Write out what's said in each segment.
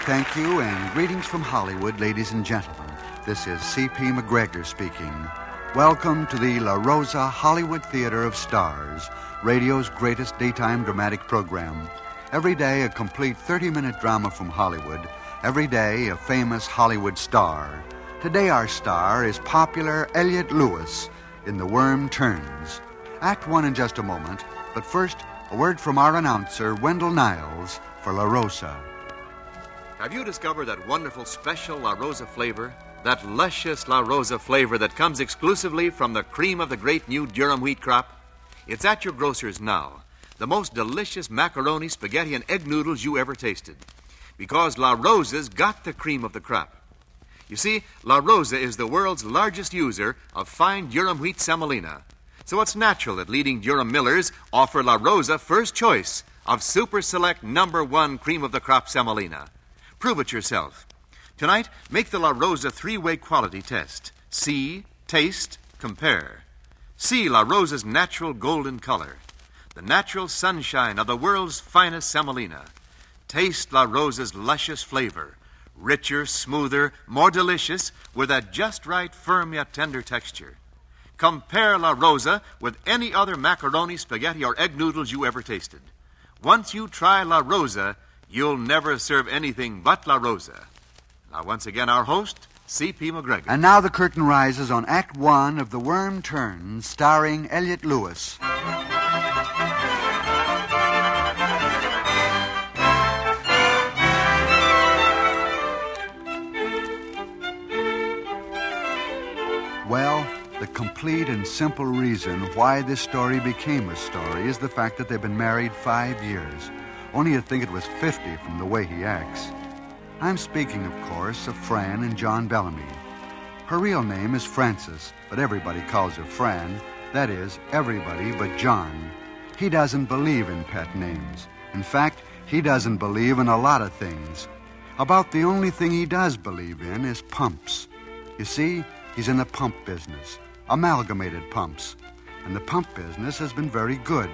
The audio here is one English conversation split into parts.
Thank you, and greetings from Hollywood, ladies and gentlemen. This is C.P. McGregor speaking. Welcome to the La Rosa Hollywood Theater of Stars, radio's greatest daytime dramatic program. Every day, a complete 30-minute drama from Hollywood. Every day, a famous Hollywood star. Today, our star is popular Elliott Lewis in The Worm Turns. Act one in just a moment, but first, a word from our announcer, Wendell Niles, for La Rosa. Have you discovered that wonderful special La Rosa flavor? That luscious La Rosa flavor that comes exclusively from the cream of the great new durum wheat crop? It's at your grocer's now. The most delicious macaroni, spaghetti, and egg noodles you ever tasted. Because La Rosa's got the cream of the crop. You see, La Rosa is the world's largest user of fine durum wheat semolina. So it's natural that leading durum millers offer La Rosa first choice of Super Select #1 cream of the crop semolina. Prove it yourself. Tonight, make the La Rosa three-way quality test. See, taste, compare. See La Rosa's natural golden color, the natural sunshine of the world's finest semolina. Taste La Rosa's luscious flavor, richer, smoother, more delicious, with that just right, firm yet tender texture. Compare La Rosa with any other macaroni, spaghetti, or egg noodles you ever tasted. Once you try La Rosa, you'll never serve anything but La Rosa. Now, once again, our host, C.P. McGregor. And now the curtain rises on Act One of The Worm Turns, starring Elliott Lewis. Well, the complete and simple reason why this story became a story is the fact that they've been married 5 years. Only you'd think it was 50 from the way he acts. I'm speaking, of course, of Fran and John Bellamy. Her real name is Frances, but everybody calls her Fran. That is, everybody but John. He doesn't believe in pet names. In fact, he doesn't believe in a lot of things. About the only thing he does believe in is pumps. You see, he's in the pump business, amalgamated pumps. And the pump business has been very good.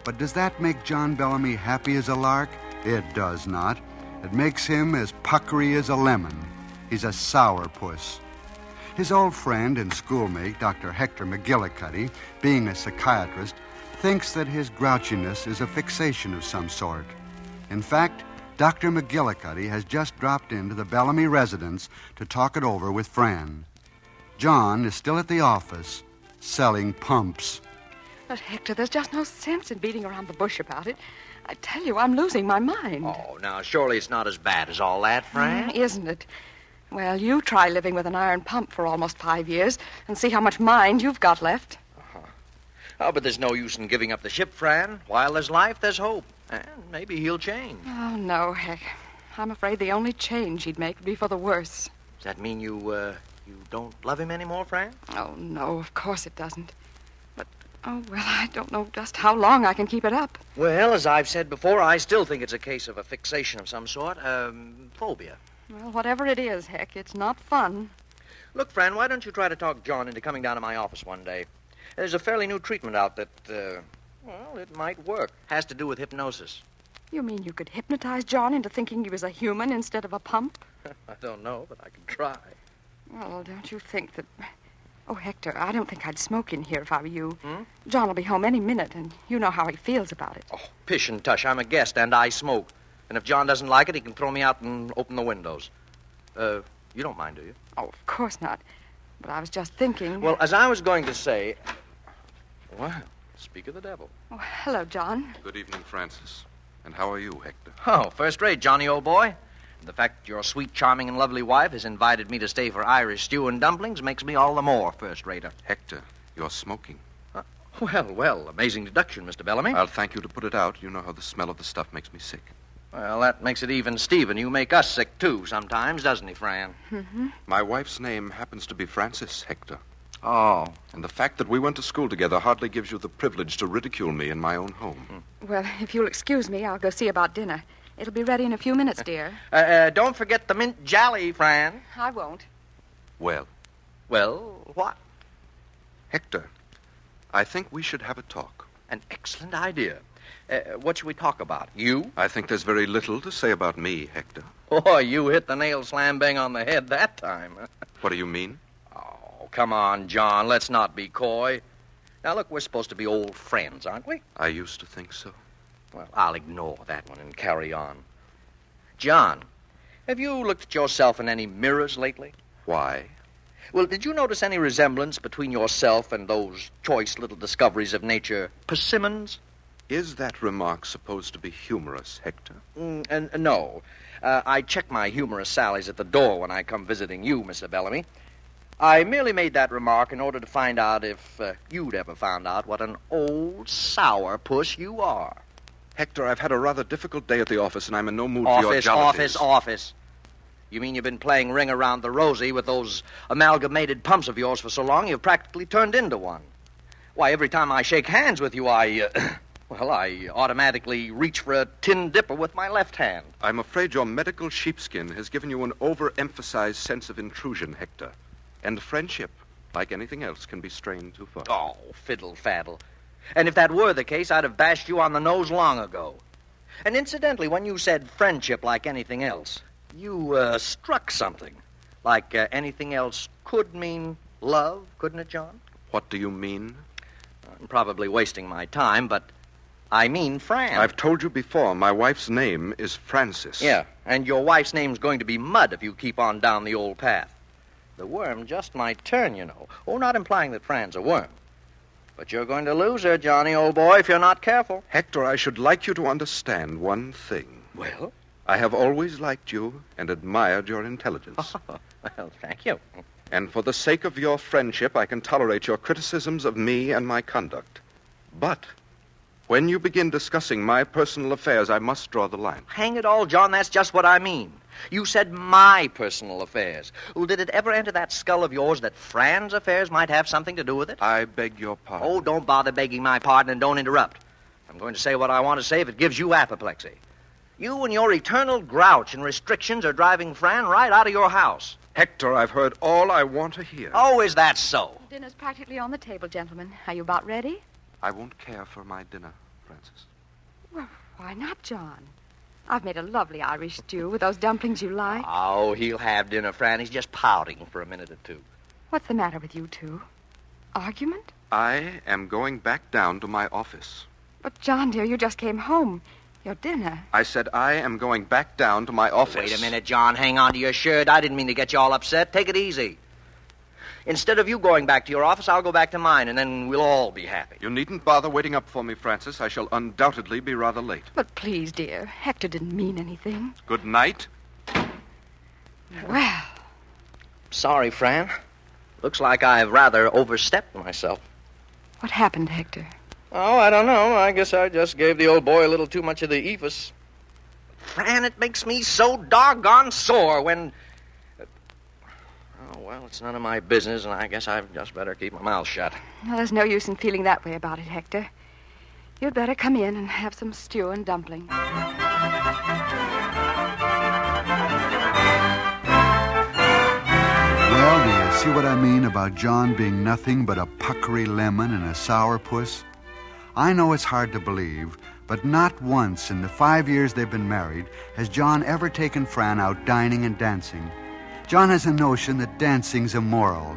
But does that make John Bellamy happy as a lark? It does not. It makes him as puckery as a lemon. He's a sourpuss. His old friend and schoolmate, Dr. Hector McGillicuddy, being a psychiatrist, thinks that his grouchiness is a fixation of some sort. In fact, Dr. McGillicuddy has just dropped into the Bellamy residence to talk it over with Fran. John is still at the office, selling pumps. But, Hector, there's just no sense in beating around the bush about it. I tell you, I'm losing my mind. Oh, now, surely it's not as bad as all that, Fran. Isn't it? Well, you try living with an iron pump for almost 5 years and see how much mind you've got left. Oh, but there's no use in giving up the ship, Fran. While there's life, there's hope. And maybe he'll change. Oh, no, Heck. I'm afraid the only change he'd make would be for the worse. Does that mean you don't love him anymore, Fran? Oh, no, of course it doesn't. But, oh, well, I don't know just how long I can keep it up. Well, as I've said before, I still think it's a case of a fixation of some sort. Phobia. Well, whatever it is, Heck, it's not fun. Look, Fran, why don't you try to talk John into coming down to my office one day? There's a fairly new treatment out that, well, it might work. Has to do with hypnosis. You mean you could hypnotize John into thinking he was a human instead of a pump? I don't know, but I can try. Well, don't you think that... Oh, Hector, I don't think I'd smoke in here if I were you. John will be home any minute, and you know how he feels about it. Oh, pish and tush, I'm a guest, and I smoke. And if John doesn't like it, he can throw me out and open the windows. You don't mind, do you? Oh, of course not. But I was just thinking... Well, as I was going to say... Well, speak of the devil. Oh, hello, John. Good evening, Francis. And how are you, Hector? Oh, first rate, Johnny, old boy. The fact that your sweet, charming, and lovely wife has invited me to stay for Irish stew and dumplings makes me all the more first-rater. Hector, you're smoking. Well, amazing deduction, Mr. Bellamy. I'll thank you to put it out. You know how the smell of the stuff makes me sick. Well, that makes it even, Stephen. You make us sick, too, sometimes, doesn't he, Fran? Mm-hmm. My wife's name happens to be Frances, Hector. Oh. And the fact that we went to school together hardly gives you the privilege to ridicule me in my own home. Well, if you'll excuse me, I'll go see about dinner. It'll be ready in a few minutes, dear. Don't forget the mint jelly, Fran. I won't. Well, What? Hector, I think we should have a talk. An excellent idea. What should we talk about? You? I think there's very little to say about me, Hector. Boy, you hit the nail slam bang on the head that time. What do you mean? Oh, come on, John. Let's not be coy. Now, look, we're supposed to be old friends, aren't we? I used to think so. Well, I'll ignore that one and carry on. John, have you looked at yourself in any mirrors lately? Why? Well, did you notice any resemblance between yourself and those choice little discoveries of nature, persimmons? Is that remark supposed to be humorous, Hector? No. I check my humorous sallies at the door when I come visiting you, Mr. Bellamy. I merely made that remark in order to find out if you'd ever found out what an old sourpuss you are. Hector, I've had a rather difficult day at the office, and I'm in no mood for your jollities. Office. You mean you've been playing ring around the rosy with those amalgamated pumps of yours for so long you've practically turned into one? Why, every time I shake hands with you, I automatically reach for a tin dipper with my left hand. I'm afraid your medical sheepskin has given you an overemphasized sense of intrusion, Hector. And friendship, like anything else, can be strained too far. Oh, fiddle-faddle. And if that were the case, I'd have bashed you on the nose long ago. And incidentally, when you said friendship like anything else, you struck something. Like anything else could mean love, couldn't it, John? What do you mean? I'm probably wasting my time, but I mean Fran. I've told you before, my wife's name is Frances. Yeah, and your wife's name's going to be Mud if you keep on down the old path. The worm just might turn, you know. Oh, not implying that Fran's a worm. But you're going to lose her, Johnny, old boy, if you're not careful. Hector, I should like you to understand one thing. Well? I have always liked you and admired your intelligence. Well, thank you. And for the sake of your friendship, I can tolerate your criticisms of me and my conduct. But when you begin discussing my personal affairs, I must draw the line. Hang it all, John, that's just what I mean. You said my personal affairs. Well, did it ever enter that skull of yours that Fran's affairs might have something to do with it? I beg your pardon. Oh, don't bother begging my pardon and don't interrupt. I'm going to say what I want to say if it gives you apoplexy. You and your eternal grouch and restrictions are driving Fran right out of your house. Hector, I've heard all I want to hear. Oh, is that so? Dinner's practically on the table, gentlemen. Are you about ready? I won't care for my dinner, Frances. Well, why not, John? I've made a lovely Irish stew with those dumplings you like. Oh, he'll have dinner, Fran. He's just pouting for a minute or two. What's the matter with you two? Argument? I am going back down to my office. But, John, dear, you just came home. Your dinner. I said I am going back down to my office. Wait a minute, John. Hang on to your shirt. I didn't mean to get you all upset. Take it easy. Instead of you going back to your office, I'll go back to mine, and then we'll all be happy. You needn't bother waiting up for me, Frances. I shall undoubtedly be rather late. But please, dear, Hector didn't mean anything. Good night. Well. Sorry, Fran. Looks like I've rather overstepped myself. What happened, Hector? Oh, I don't know. I guess I just gave the old boy a little too much of the ephus. Fran, it makes me so doggone sore when... Oh, well, it's none of my business, and I guess I've just better keep my mouth shut. Well, there's no use in feeling that way about it, Hector. You'd better come in and have some stew and dumplings. Well, do you see what I mean about John being nothing but a puckery lemon and a sourpuss? I know it's hard to believe, but not once in the 5 years they've been married has John ever taken Fran out dining and dancing. John has a notion that dancing's immoral.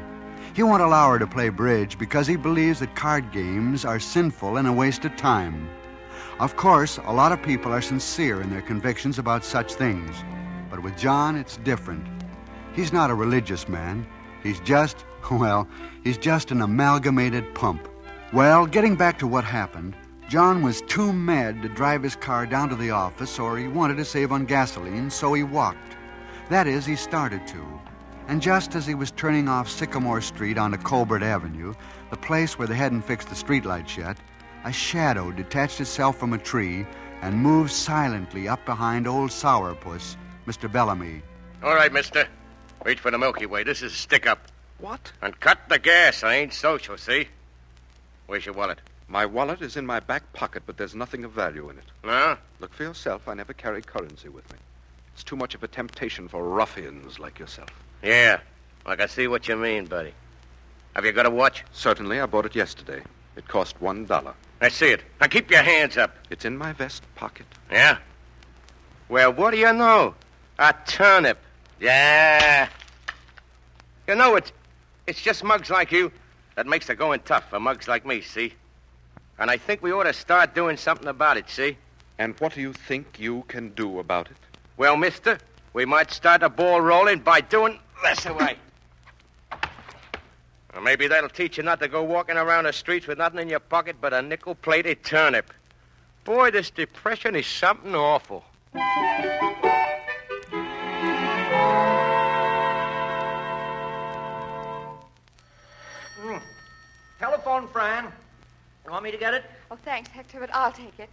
He won't allow her to play bridge because he believes that card games are sinful and a waste of time. Of course, a lot of people are sincere in their convictions about such things. But with John, it's different. He's not a religious man. He's just an amalgamated pump. Well, getting back to what happened, John was too mad to drive his car down to the office, or he wanted to save on gasoline, so he walked. That is, he started to. And just as he was turning off Sycamore Street onto Colbert Avenue, the place where they hadn't fixed the streetlights yet, a shadow detached itself from a tree and moved silently up behind old sourpuss, Mr. Bellamy. All right, mister. Reach for the Milky Way. This is stick-up. What? And cut the gas. I ain't social, see? Where's your wallet? My wallet is in my back pocket, but there's nothing of value in it. No? Look for yourself. I never carry currency with me. It's too much of a temptation for ruffians like yourself. Yeah. I can see what you mean, buddy. Have you got a watch? Certainly. I bought it yesterday. It cost $1. I see it. Now keep your hands up. It's in my vest pocket. Yeah? Well, what do you know? A turnip. Yeah. You know, it's just mugs like you that makes the going tough for mugs like me, see? And I think we ought to start doing something about it, see? And what do you think you can do about it? Well, mister, we might start the ball rolling by doing this away. Or maybe that'll teach you not to go walking around the streets with nothing in your pocket but a nickel-plated turnip. Boy, this depression is something awful. Telephone, Fran. You want me to get it? Oh, thanks, Hector, but I'll take it.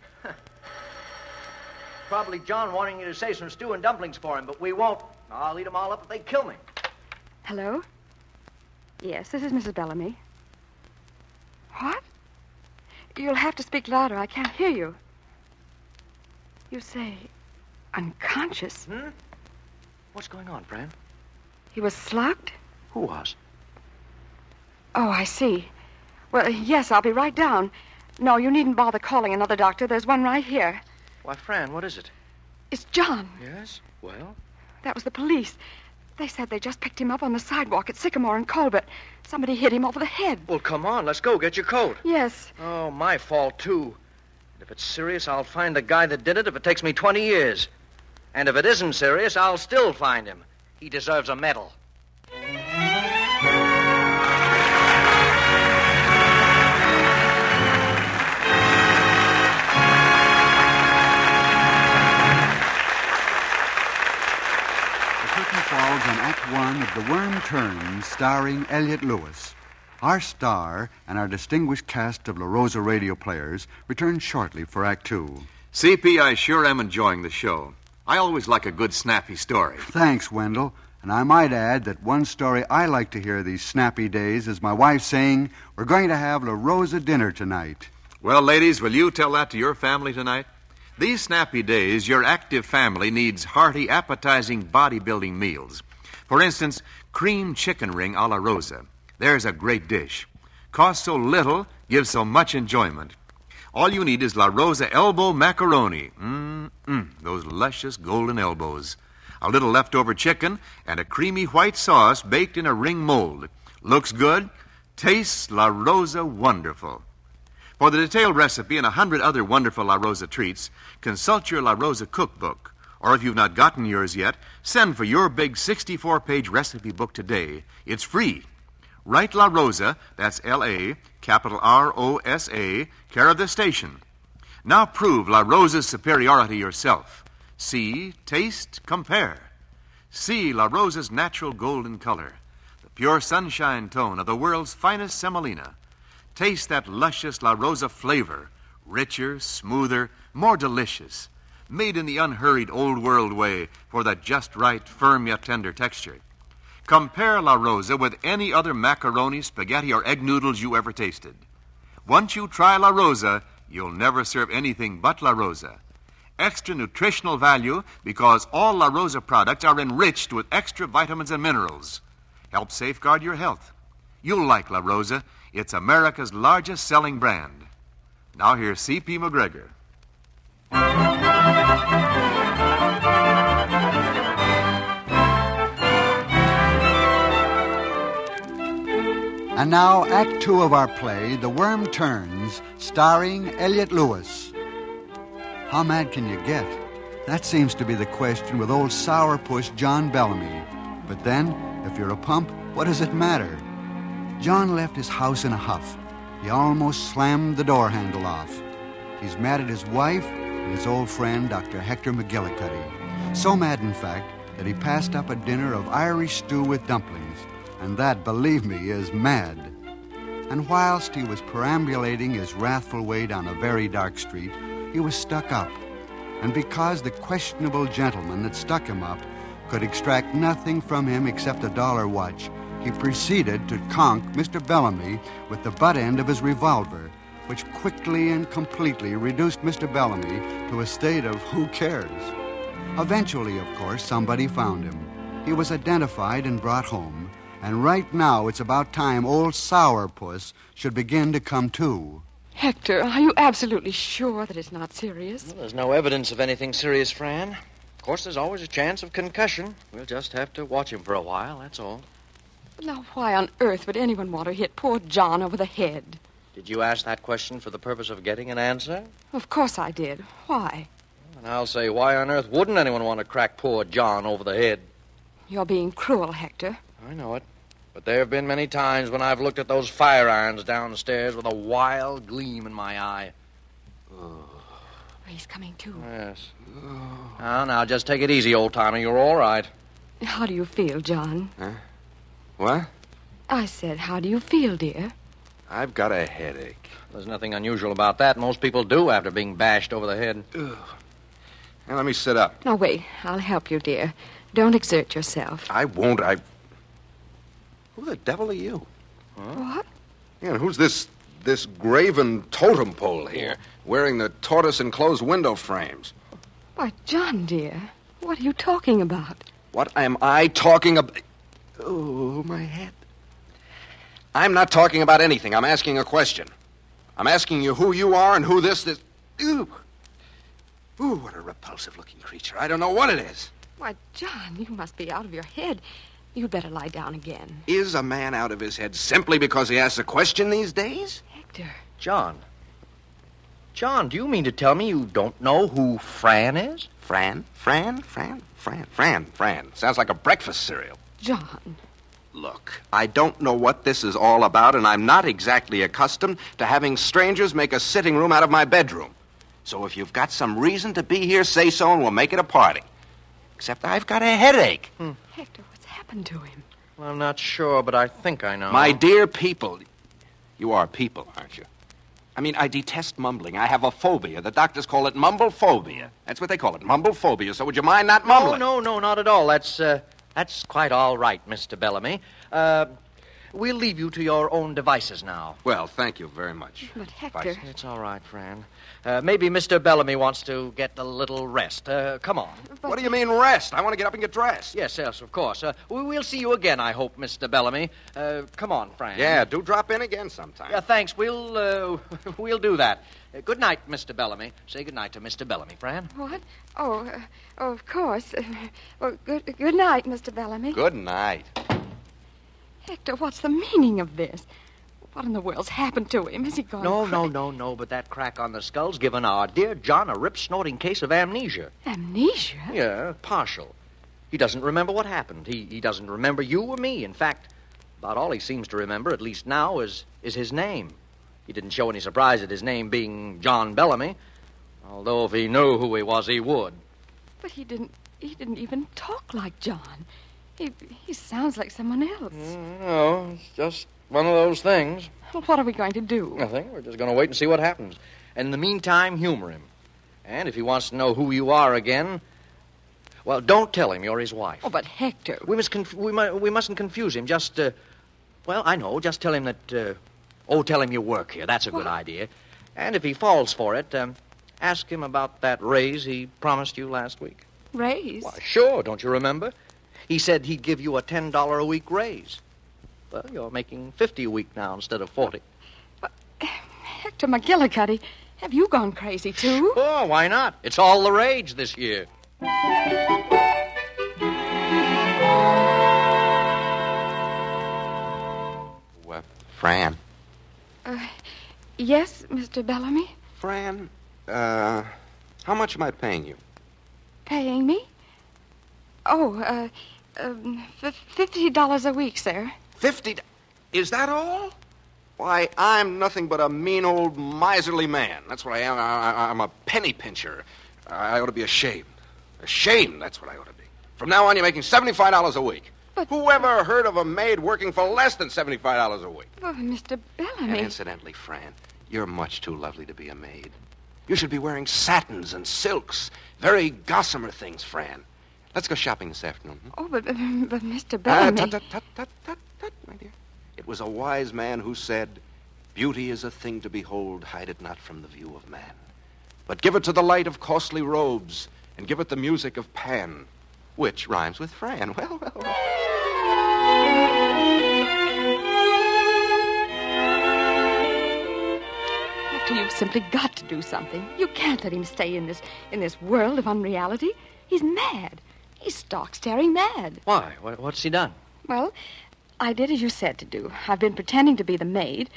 Probably John wanting you to save some stew and dumplings for him, but we won't. I'll eat them all up if they kill me. Hello? Yes, this is Mrs. Bellamy. What? You'll have to speak louder. I can't hear you. You say unconscious? What's going on, Fran? He was slugged? Who was? Oh, I see. Well, yes, I'll be right down. No, you needn't bother calling another doctor. There's one right here. Why, Fran, what is it? It's John. Yes? Well? That was the police. They said they just picked him up on the sidewalk at Sycamore and Colbert. Somebody hit him over the head. Well, come on. Let's go. Get your coat. Yes. Oh, my fault, too. And if it's serious, I'll find the guy that did it if it takes me 20 years. And if it isn't serious, I'll still find him. He deserves a medal. Falls on Act One of The Worm Turns, starring Elliott Lewis. Our star and our distinguished cast of La Rosa radio players return shortly for Act Two. CP, I sure am enjoying the show. I always like a good, snappy story. Thanks, Wendell. And I might add that one story I like to hear these snappy days is my wife saying, "We're going to have La Rosa dinner tonight." Well, ladies, will you tell that to your family tonight? These snappy days, your active family needs hearty, appetizing bodybuilding meals. For instance, cream chicken ring a la Rosa. There's a great dish. Costs so little, gives so much enjoyment. All you need is La Rosa elbow macaroni. Those luscious golden elbows. A little leftover chicken and a creamy white sauce baked in a ring mold. Looks good, tastes La Rosa wonderful. For the detailed recipe and 100 other wonderful La Rosa treats, consult your La Rosa cookbook. Or if you've not gotten yours yet, send for your big 64-page recipe book today. It's free. Write La Rosa, that's L-A, capital R-O-S-A, care of the station. Now prove La Rosa's superiority yourself. See, taste, compare. See La Rosa's natural golden color, the pure sunshine tone of the world's finest semolina. Taste that luscious La Rosa flavor, richer, smoother, more delicious, made in the unhurried old world way for that just right, firm yet tender texture. Compare La Rosa with any other macaroni, spaghetti, or egg noodles you ever tasted. Once you try La Rosa, you'll never serve anything but La Rosa. Extra nutritional value because all La Rosa products are enriched with extra vitamins and minerals. Help safeguard your health. You'll like La Rosa. It's America's largest selling brand. Now here's C.P. McGregor. And now, Act Two of our play, The Worm Turns, starring Elliott Lewis. How mad can you get? That seems to be the question with old sourpuss John Bellamy. But then, if you're a pump, what does it matter? John left his house in a huff. He almost slammed the door handle off. He's mad at his wife and his old friend, Dr. Hector McGillicuddy. So mad, in fact, that he passed up a dinner of Irish stew with dumplings. And that, believe me, is mad. And whilst he was perambulating his wrathful way down a very dark street, he was stuck up. And because the questionable gentleman that stuck him up could extract nothing from him except a dollar watch, he proceeded to conk Mr. Bellamy with the butt end of his revolver, which quickly and completely reduced Mr. Bellamy to a state of who cares. Eventually, of course, somebody found him. He was identified and brought home, and right now it's about time old sourpuss should begin to come to. Hector, are you absolutely sure that it's not serious? Well, there's no evidence of anything serious, Fran. Of course, there's always a chance of concussion. We'll just have to watch him for a while, that's all. Now, why on earth would anyone want to hit poor John over the head? Did you ask that question for the purpose of getting an answer? Of course I did. Why? And I'll say, why on earth wouldn't anyone want to crack poor John over the head? You're being cruel, Hector. I know it. But there have been many times when I've looked at those fire irons downstairs with a wild gleam in my eye. He's coming too. Yes. Now, just take it easy, old-timer. You're all right. How do you feel, John? Huh? What? I said, how do you feel, dear? I've got a headache. There's nothing unusual about that. Most people do after being bashed over the head. Ugh. Now, let me sit up. Now, wait. I'll help you, dear. Don't exert yourself. I won't. Who the devil are you? What? Yeah, and who's this graven totem pole here, wearing the tortoise-enclosed window frames? Why, John, dear, what are you talking about? What am I talking about? Oh, my head. I'm not talking about anything. I'm asking a question. I'm asking you who you are and who this... Ooh. Ooh, what a repulsive-looking creature. I don't know what it is. Why, John, you must be out of your head. You'd better lie down again. Is a man out of his head simply because he asks a question these days? Hector. John, do you mean to tell me you don't know who Fran is? Fran. Sounds like a breakfast cereal. John. Look, I don't know what this is all about, and I'm not exactly accustomed to having strangers make a sitting room out of my bedroom. So if you've got some reason to be here, say so, and we'll make it a party. Except I've got a headache. Hector, what's happened to him? Well, I'm not sure, but I think I know. My dear people, you are people, aren't you? I mean, I detest mumbling. I have a phobia. The doctors call it mumblephobia. That's what they call it, mumblephobia. So would you mind not mumbling? No, not at all. That's quite all right, Mr. Bellamy. We'll leave you to your own devices now. Well, thank you very much. But, Hector... It's all right, Fran. Maybe Mr. Bellamy wants to get a little rest. Come on. But... What do you mean rest? I want to get up and get dressed. Yes, of course. We'll see you again, I hope, Mr. Bellamy. Come on, Fran. Yeah, do drop in again sometime. Yeah, thanks. We'll do that. Good night, Mr. Bellamy. Say good night to Mr. Bellamy, Fran. What? Oh, of course. Well, good night, Mr. Bellamy. Good night. Hector, what's the meaning of this? What in the world's happened to him? Has he gone No, but that crack on the skull's given our dear John a rip-snorting case of amnesia. Amnesia? Yeah, partial. He doesn't remember what happened. He doesn't remember you or me. In fact, about all he seems to remember, at least now, is his name. He didn't show any surprise at his name being John Bellamy, although if he knew who he was, he would. But he didn't even talk like John. He sounds like someone else. No, it's just one of those things. Well, what are we going to do? Nothing. We're just going to wait and see what happens. And in the meantime, humor him. And if he wants to know who you are again, well, don't tell him you're his wife. Oh, but Hector... We mustn't confuse him. Just, well, I know. Just tell him that, tell him you work here. That's a good idea. And if he falls for it, ask him about that raise he promised you last week. Raise? Why, sure. Don't you remember? He said he'd give you a $10 a week raise. Well, you're making $50 a week now instead of $40. But, Hector McGillicuddy, have you gone crazy, too? Oh, why not? It's all the rage this year. Fran. Yes, Mr. Bellamy? Fran, how much am I paying you? Paying me? Oh, $50 a week, sir. 50? Is that all? Why, I'm nothing but a mean old miserly man. That's what I am. I'm a penny pincher. I ought to be ashamed. Ashamed, that's what I ought to be. From now on, you're making $75 a week. But... Who ever heard of a maid working for less than $75 a week? Oh, Mr. Bellamy... And incidentally, Fran, you're much too lovely to be a maid. You should be wearing satins and silks. Very gossamer things, Fran. Let's go shopping this afternoon. Oh, but Mr. Bellamy... Tut, my dear. It was a wise man who said, "Beauty is a thing to behold, hide it not from the view of man. But give it to the light of costly robes, and give it the music of Pan," which rhymes with Fran. Well. Hector, you've simply got to do something. You can't let him stay in this world of unreality. He's mad. He's stark-staring mad. Why? What's he done? Well, I did as you said to do. I've been pretending to be the maid.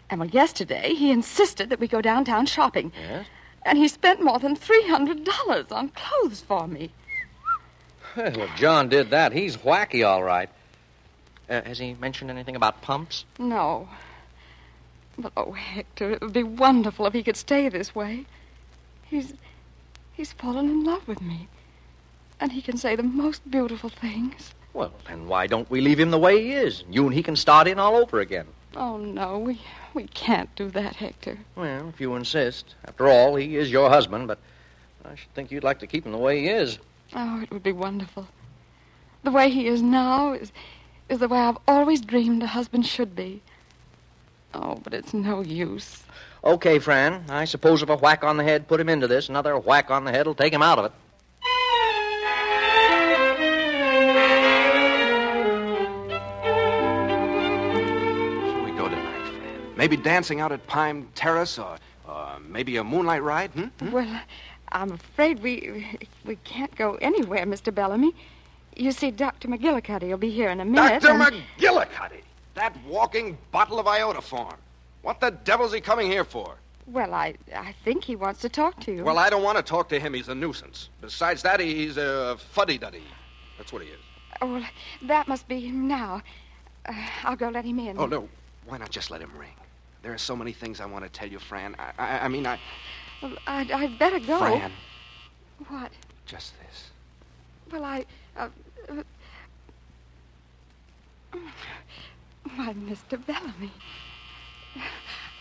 And, well, yesterday he insisted that we go downtown shopping. Yes? And he spent more than $300 on clothes for me. Well, if John did that, he's wacky, all right. Has he mentioned anything about pumps? No. But, oh, Hector, it would be wonderful if he could stay this way. He's fallen in love with me. And he can say the most beautiful things. Well, then why don't we leave him the way he is? You and he can start in all over again. Oh, no, we can't do that, Hector. Well, if you insist. After all, he is your husband, but I should think you'd like to keep him the way he is. Oh, it would be wonderful. The way he is now is the way I've always dreamed a husband should be. Oh, but it's no use. Okay, Fran. I suppose if a whack on the head put him into this, another whack on the head will take him out of it. Shall we go tonight, Fran? Maybe dancing out at Pine Terrace or maybe a moonlight ride, Well, I'm afraid we can't go anywhere, Mr. Bellamy. You see, Dr. McGillicuddy will be here in a minute. Dr. McGillicuddy! That walking bottle of iodoform. What the devil's he coming here for? Well, I think he wants to talk to you. Well, I don't want to talk to him. He's a nuisance. Besides that, he's a fuddy-duddy. That's what he is. Oh, well, that must be him now. I'll go let him in. Oh, no. Why not just let him ring? There are so many things I want to tell you, Fran. I mean, Well, I'd better go. Fran. What? Just this. Well, Why, Mr. Bellamy.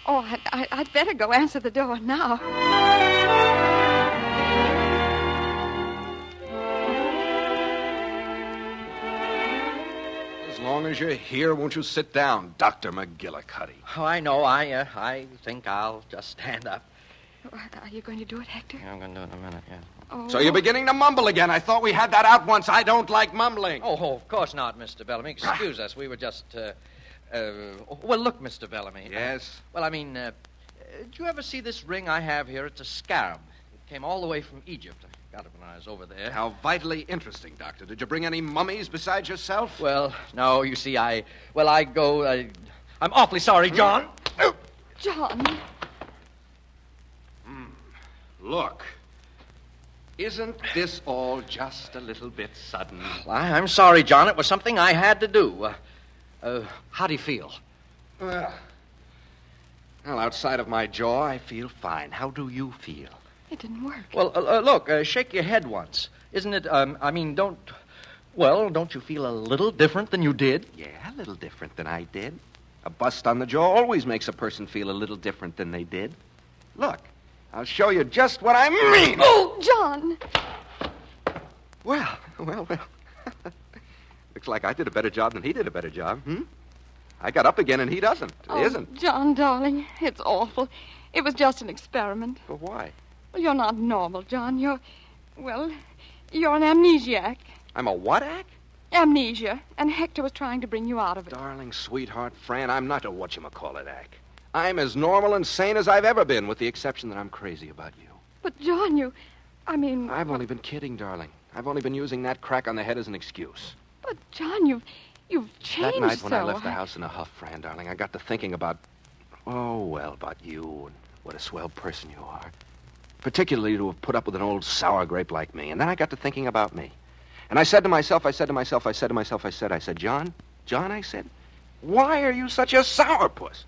Oh, I'd better go answer the door now. As long as you're here, won't you sit down, Dr. McGillicuddy? Oh, I know. I think I'll just stand up. Are you going to do it, Hector? Yeah, I'm going to do it in a minute, yeah. Oh. So you're beginning to mumble again. I thought we had that out once. I don't like mumbling. Oh, of course not, Mr. Bellamy. Excuse us. We were just, well, look, Mr. Bellamy. Yes? Well, I mean, did you ever see this ring I have here? It's a scarab. It came all the way from Egypt. I got it when I was over there. How vitally interesting, Doctor. Did you bring any mummies besides yourself? Well, no, you see, I'm awfully sorry, John. John. Look. Isn't this all just a little bit sudden? I'm sorry, John. It was something I had to do. How do you feel? Well, outside of my jaw, I feel fine. How do you feel? It didn't work. Well, look, shake your head once. Isn't it, don't you feel a little different than you did? Yeah, a little different than I did. A bust on the jaw always makes a person feel a little different than they did. Look, I'll show you just what I mean. Oh, John! Well. Looks like I did a better job than he did a better job, I got up again and he doesn't. Oh, He isn't. John, darling, it's awful. It was just an experiment. But why? Well, you're not normal, John. You're an amnesiac. I'm a what-ack? Amnesia. And Hector was trying to bring you out of it. Darling, sweetheart, Fran, I'm not a whatchamacallit-ack. I'm as normal and sane as I've ever been, with the exception that I'm crazy about you. But, John, I've only been kidding, darling. I've only been using that crack on the head as an excuse. But, John, you've changed That night when I so. left the house in a huff, Fran, darling, I got to thinking about you and what a swell person you are. Particularly to have put up with an old sour grape like me. And then I got to thinking about me. And I said to myself, John, I said, why are you such a sourpuss?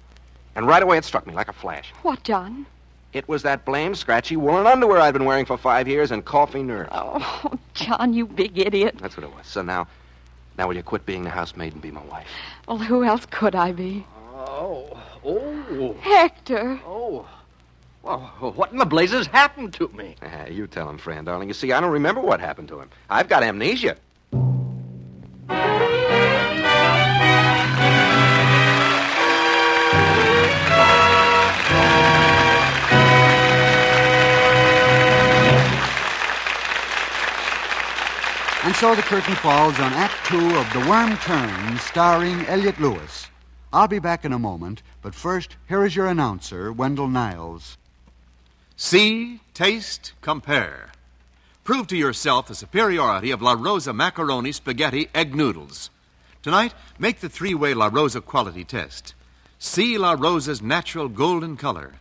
And right away it struck me like a flash. What, John? It was that blamed scratchy woolen underwear I'd been wearing for 5 years and coffee nerves. Oh, John, you big idiot. That's what it was. So now will you quit being the housemaid and be my wife? Well, who else could I be? Oh. Hector. Oh. Well, what in the blazes happened to me? You tell him, Fran, darling. You see, I don't remember what happened to him. I've got amnesia. And so the curtain falls on Act 2 of The Worm Turns, starring Elliot Lewis. I'll be back in a moment, but first, here is your announcer, Wendell Niles. See, taste, compare. Prove to yourself the superiority of La Rosa macaroni spaghetti egg noodles. Tonight, make the three-way La Rosa quality test. See La Rosa's natural golden color,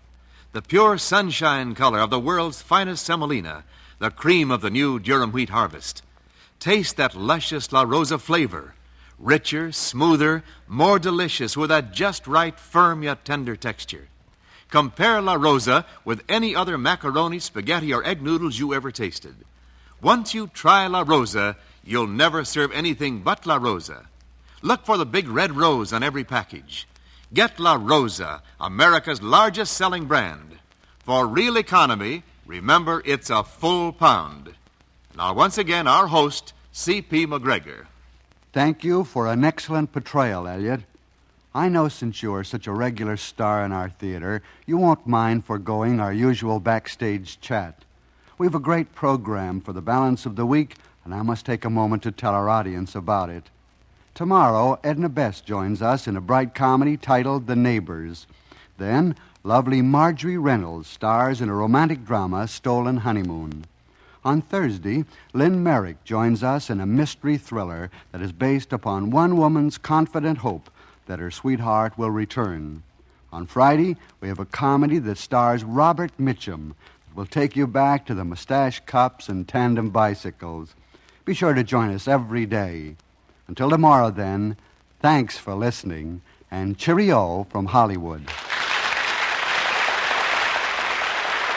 the pure sunshine color of the world's finest semolina, the cream of the new Durham wheat harvest. Taste that luscious La Rosa flavor, richer, smoother, more delicious with that just right, firm yet tender texture. Compare La Rosa with any other macaroni, spaghetti, or egg noodles you ever tasted. Once you try La Rosa, you'll never serve anything but La Rosa. Look for the big red rose on every package. Get La Rosa, America's largest selling brand. For real economy, remember it's a full pound. Now, once again, our host, C.P. McGregor. Thank you for an excellent portrayal, Elliot. I know since you are such a regular star in our theater, you won't mind foregoing our usual backstage chat. We've a great program for the balance of the week, and I must take a moment to tell our audience about it. Tomorrow, Edna Best joins us in a bright comedy titled The Neighbors. Then, lovely Marjorie Reynolds stars in a romantic drama, Stolen Honeymoon. On Thursday, Lynn Merrick joins us in a mystery thriller that is based upon one woman's confident hope that her sweetheart will return. On Friday, we have a comedy that stars Robert Mitchum. We'll take you back to the mustache cups and tandem bicycles. Be sure to join us every day. Until tomorrow, then, thanks for listening, and cheerio from Hollywood.